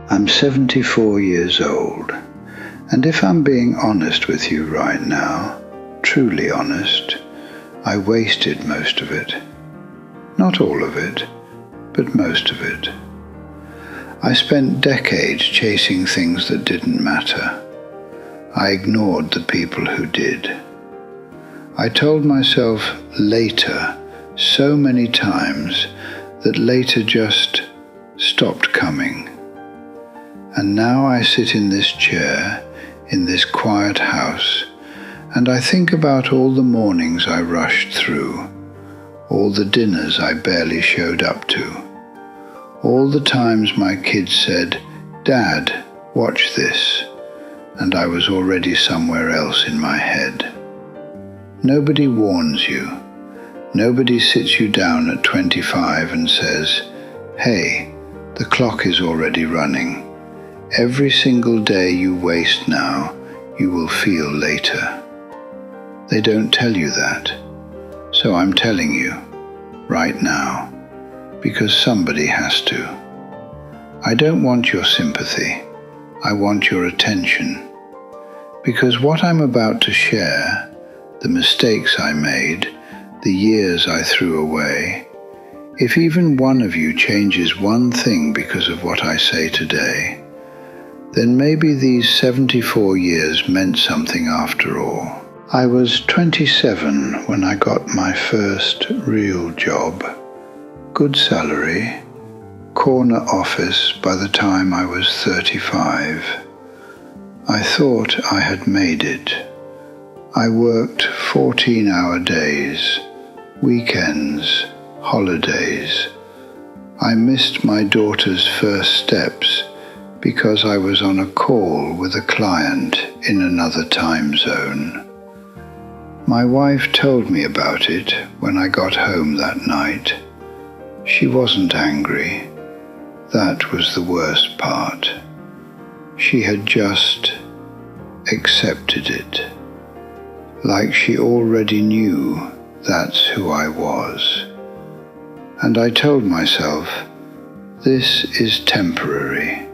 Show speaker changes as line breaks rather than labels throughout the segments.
I'm 74 years old, and if I'm being honest with you right now, truly honest, I wasted most of it. Not all of it, but most of it. I spent decades chasing things that didn't matter. I ignored the people who did. I told myself later so many times that later just stopped coming. And now I sit in this chair, in this quiet house, and I think about all the mornings I rushed through, all the dinners I barely showed up to, all the times my kids said, "Dad, watch this," and I was already somewhere else in my head. Nobody warns you. Nobody sits you down at 25 and says, "Hey, the clock is already running. Every single day you waste now, you will feel later." They don't tell you that. So I'm telling you, right now, because somebody has to. I don't want your sympathy. I want your attention. Because what I'm about to share, the mistakes I made, the years I threw away, if even one of you changes one thing because of what I say today, then maybe these 74 years meant something after all. I was 27 when I got my first real job. Good salary, corner office by the time I was 35. I thought I had made it. I worked 14-hour days, weekends, holidays. I missed my daughter's first steps because I was on a call with a client in another time zone. My wife told me about it when I got home that night. She wasn't angry. That was the worst part. She had just accepted it, like she already knew that's who I was. And I told myself, this is temporary.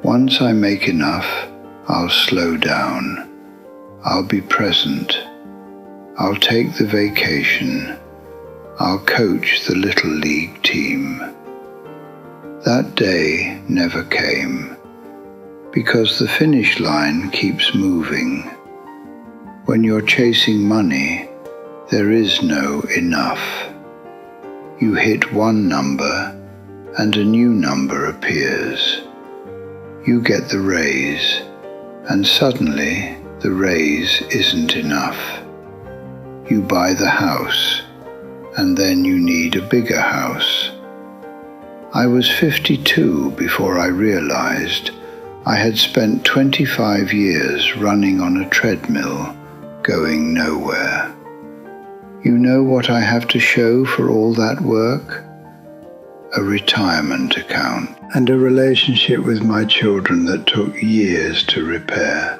Once I make enough, I'll slow down. I'll be present. I'll take the vacation. I'll coach the Little League team. That day never came, because the finish line keeps moving. When you're chasing money, there is no enough. You hit one number, and a new number appears. You get the raise, and suddenly the raise isn't enough. You buy the house, and then you need a bigger house. I was 52 before I realized I had spent 25 years running on a treadmill, going nowhere. You know what I have to show for all that work? A retirement account, and a relationship with my children that took years to repair,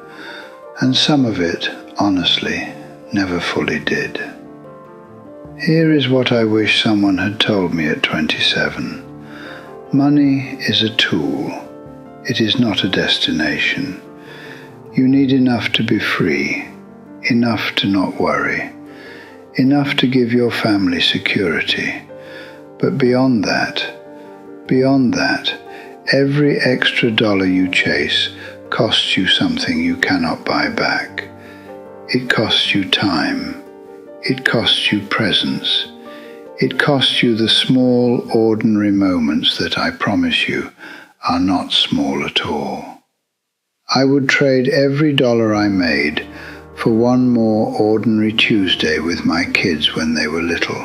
and some of it, honestly, never fully did. Here is what I wish someone had told me at 27. Money is a tool. It is not a destination. You need enough to be free, enough to not worry, enough to give your family security. But beyond that, every extra dollar you chase costs you something you cannot buy back. It costs you time. It costs you presence. It costs you the small, ordinary moments that I promise you are not small at all. I would trade every dollar I made for one more ordinary Tuesday with my kids when they were little.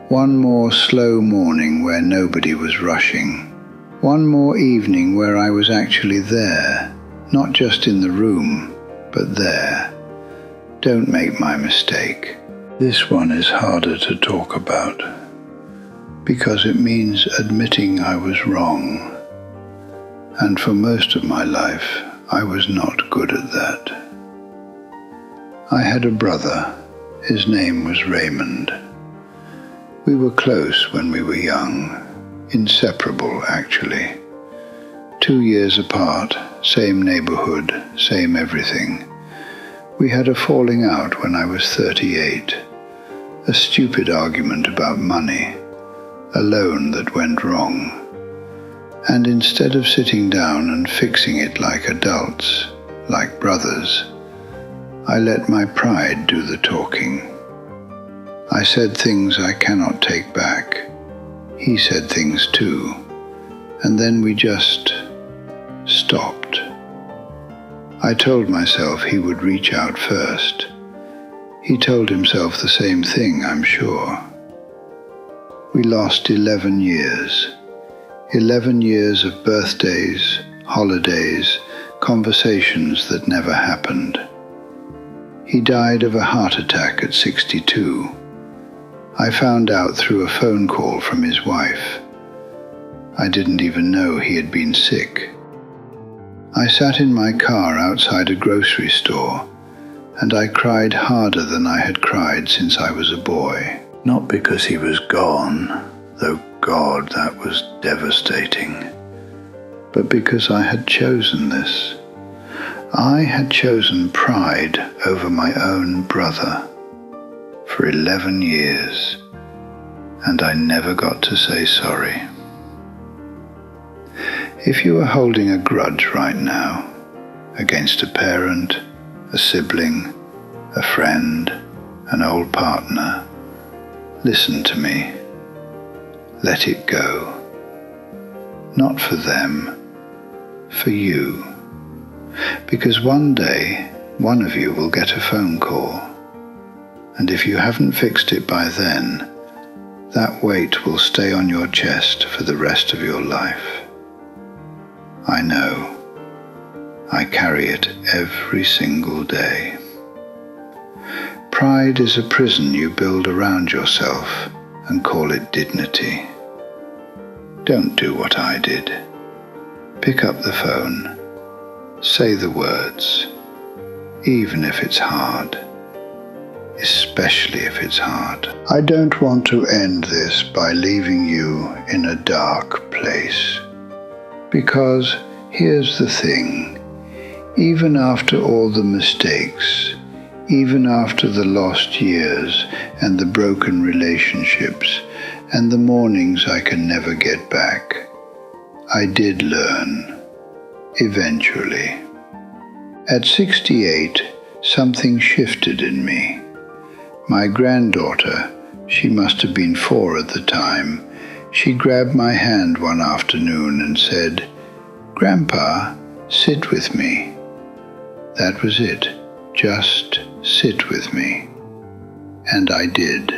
One more slow morning where nobody was rushing. One more evening where I was actually there, not just in the room, but there. Don't make my mistake. This one is harder to talk about, because it means admitting I was wrong. And for most of my life, I was not good at that. I had a brother. His name was Raymond. We were close when we were young, inseparable actually. 2 years apart, same neighborhood, same everything. We had a falling out when I was 38, a stupid argument about money, a loan that went wrong. And instead of sitting down and fixing it like adults, like brothers, I let my pride do the talking. I said things I cannot take back. He said things too, and then we just stopped. I told myself he would reach out first. He told himself the same thing, I'm sure. We lost 11 years. 11 years of birthdays, holidays, conversations that never happened. He died of a heart attack at 62. I found out through a phone call from his wife. I didn't even know he had been sick. I sat in my car outside a grocery store, and I cried harder than I had cried since I was a boy. Not because he was gone, though God, that was devastating, but because I had chosen this. I had chosen pride over my own brother for 11 years, and I never got to say sorry. If you are holding a grudge right now against a parent, a sibling, a friend, an old partner, listen to me. Let it go. Not for them, for you. Because one day, one of you will get a phone call, and if you haven't fixed it by then, that weight will stay on your chest for the rest of your life. I know. I carry it every single day. Pride is a prison you build around yourself and call it dignity. Don't do what I did. Pick up the phone. Say the words, even if it's hard. Especially if it's hard. I don't want to end this by leaving you in a dark place. Because here's the thing, even after all the mistakes, even after the lost years and the broken relationships and the mornings I can never get back, I did learn, eventually. At 68, something shifted in me. My granddaughter, she must have been 4 at the time, she grabbed my hand one afternoon and said, "Grandpa, sit with me." That was it. Just sit with me. And I did.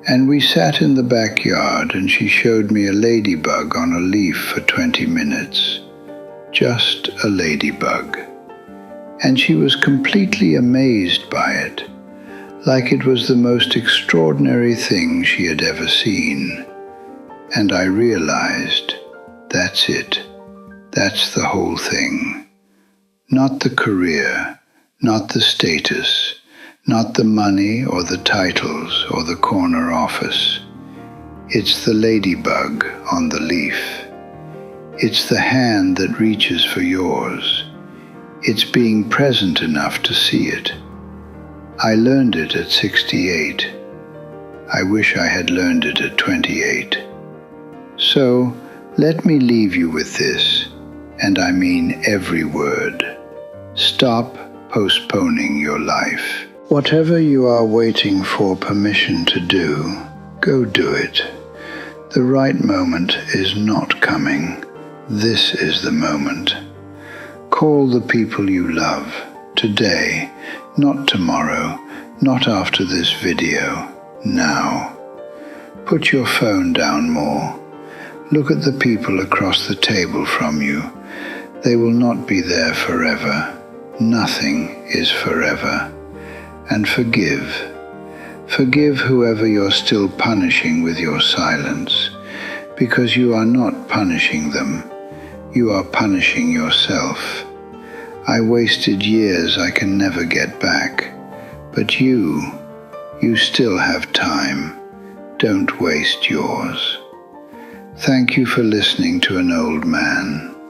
And we sat in the backyard and she showed me a ladybug on a leaf for 20 minutes. Just a ladybug. And she was completely amazed by it, like it was the most extraordinary thing she had ever seen. And I realized, that's it. That's the whole thing. Not the career, not the status, not the money or the titles or the corner office. It's the ladybug on the leaf. It's the hand that reaches for yours. It's being present enough to see it. I learned it at 68. I wish I had learned it at 28. So, let me leave you with this, and I mean every word. Stop postponing your life. Whatever you are waiting for permission to do, go do it. The right moment is not coming. This is the moment. Call the people you love, today, not tomorrow, not after this video, now. Put your phone down more. Look at the people across the table from you. They will not be there forever. Nothing is forever. And forgive. Forgive whoever you're still punishing with your silence, because you are not punishing them. You are punishing yourself. I wasted years I can never get back. But you still have time. Don't waste yours. Thank you for listening to an old man.